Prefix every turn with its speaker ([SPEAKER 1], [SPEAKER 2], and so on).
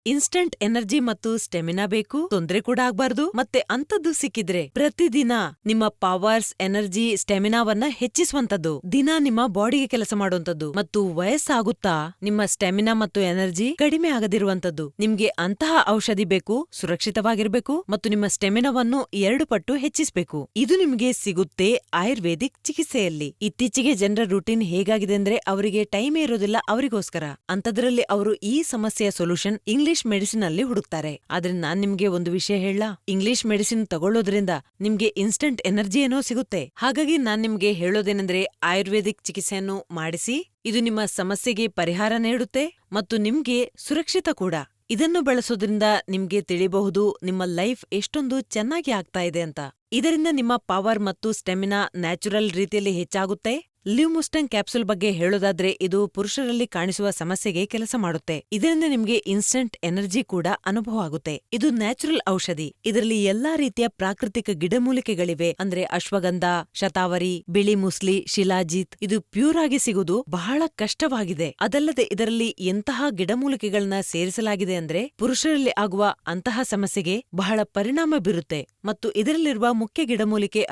[SPEAKER 1] Instant energy ಮತ್ತು stamina ಬೇಕು, ತೊಂದ್ರೆ ಕೂಡ ಆಗ್ಬಾರ್ದು. ಮತ್ತೆ ಅಂತದ್ದು ಸಿಕ್ಕಿದ್ರೆ ಪ್ರತಿದಿನ ನಿಮ್ಮ ಪವರ್ಸ್, ಎನರ್ಜಿ, ಸ್ಟೆಮಿನಾವನ್ನ ಹೆಚ್ಚಿಸುವಂತದ್ದು, ದಿನ ನಿಮ್ಮ ಬಾಡಿಗೆ ಕೆಲಸ ಮಾಡುವಂತದ್ದು. ಮತ್ತು ವಯಸ್ಸಾಗುತ್ತಾ ನಿಮ್ಮ ಸ್ಟೆಮಿನಾ ಮತ್ತು ಎನರ್ಜಿ ಕಡಿಮೆ ಆಗದಿರುವಂತದ್ದು. ನಿಮ್ಗೆ ಅಂತಹ ಔಷಧಿ ಬೇಕು, ಸುರಕ್ಷಿತವಾಗಿರ್ಬೇಕು ಮತ್ತು ನಿಮ್ಮ ಸ್ಟೆಮಿನಾವನ್ನು 2 ಪಟ್ಟು ಹೆಚ್ಚಿಸಬೇಕು. ಇದು ನಿಮ್ಗೆ ಸಿಗುತ್ತೆ ಆಯುರ್ವೇದಿಕ್ ಚಿಕಿತ್ಸೆಯಲ್ಲಿ. ಇತ್ತೀಚೆಗೆ ಜನರ ರೂಟೀನ್ ಹೇಗಾಗಿದೆ ಅಂದ್ರೆ ಅವರಿಗೆ ಟೈಮೇ ಇರೋದಿಲ್ಲ ಅವರಿಗೋಸ್ಕರ. ಅಂತದ್ರಲ್ಲಿ ಅವರು ಈ ಸಮಸ್ಯೆಯ ಸೊಲ್ಯೂಷನ್ ಇಂಗ್ಲಿಷ್ ಮೆಡಿಸಿನ್ ಅಲ್ಲಿ ಹುಡುಕ್ತಾರೆ. ಆದ್ರೆ ನಾನ್ ನಿಮ್ಗೆ ಒಂದು ವಿಷಯ ಹೇಳಲಾ, ಇಂಗ್ಲಿಷ್ ಮೆಡಿಸಿನ್ ತಗೊಳ್ಳೋದ್ರಿಂದ ನಿಮ್ಗೆ ಇನ್ಸ್ಟಂಟ್ ಎನರ್ಜಿ ಏನೋ ಸಿಗುತ್ತೆ. ಹಾಗಾಗಿ ನಾನ್ ನಿಮ್ಗೆ ಹೇಳೋದೇನೆಂದ್ರೆ ಆಯುರ್ವೇದಿಕ್ ಚಿಕಿತ್ಸೆಯನ್ನು ಮಾಡಿಸಿ. ಇದು ನಿಮ್ಮ ಸಮಸ್ಯೆಗೆ ಪರಿಹಾರ ನೀಡುತ್ತೆ ಮತ್ತು ನಿಮ್ಗೆ ಸುರಕ್ಷಿತ ಕೂಡ. ಇದನ್ನು ಬಳಸೋದ್ರಿಂದ ನಿಮ್ಗೆ ತಿಳಿಬಹುದು ನಿಮ್ಮ ಲೈಫ್ ಎಷ್ಟೊಂದು ಚೆನ್ನಾಗಿ ಆಗ್ತಾ ಇದೆ ಅಂತ. ಇದರಿಂದ ನಿಮ್ಮ ಪವರ್ ಮತ್ತು ಸ್ಟೆಮಿನಾ ನ್ಯಾಚುರಲ್ ರೀತಿಯಲ್ಲಿ ಹೆಚ್ಚಾಗುತ್ತೆ. ಲಿವ್ ಮುಸ್ಟಂಗ್ ಕ್ಯಾಪ್ಸೂಲ್ ಬಗ್ಗೆ ಹೇಳೋದಾದ್ರೆ ಇದು ಪುರುಷರಲ್ಲಿ ಕಾಣಿಸುವ ಸಮಸ್ಯೆಗೆ ಕೆಲಸ ಮಾಡುತ್ತೆ. ಇದರಿಂದ ನಿಮ್ಗೆ ಇನ್ಸ್ಟಂಟ್ ಎನರ್ಜಿ ಕೂಡ ಅನುಭವ ಆಗುತ್ತೆ. ಇದು ನ್ಯಾಚುರಲ್ ಔಷಧಿ. ಇದರಲ್ಲಿ ಎಲ್ಲಾ ರೀತಿಯ ಪ್ರಾಕೃತಿಕ ಗಿಡಮೂಲಿಕೆಗಳಿವೆ. ಅಂದ್ರೆ ಅಶ್ವಗಂಧ, ಶತಾವರಿ, ಬಿಳಿ ಮುಸ್ಲಿ, ಶಿಲಾಜಿತ್. ಇದು ಪ್ಯೂರ್ ಆಗಿ ಸಿಗುವುದು ಬಹಳ ಕಷ್ಟವಾಗಿದೆ. ಅದಲ್ಲದೆ ಇದರಲ್ಲಿ ಎಂತಹ ಗಿಡಮೂಲಿಕೆಗಳನ್ನ ಸೇರಿಸಲಾಗಿದೆ ಅಂದ್ರೆ ಪುರುಷರಲ್ಲಿ ಆಗುವ ಅಂತಹ ಸಮಸ್ಯೆಗೆ ಬಹಳ ಪರಿಣಾಮ ಬೀರುತ್ತೆ. ಮತ್ತು ಇದರಲ್ಲಿರುವ ಮುಖ್ಯ ಗಿಡಮೂಲಿಕೆ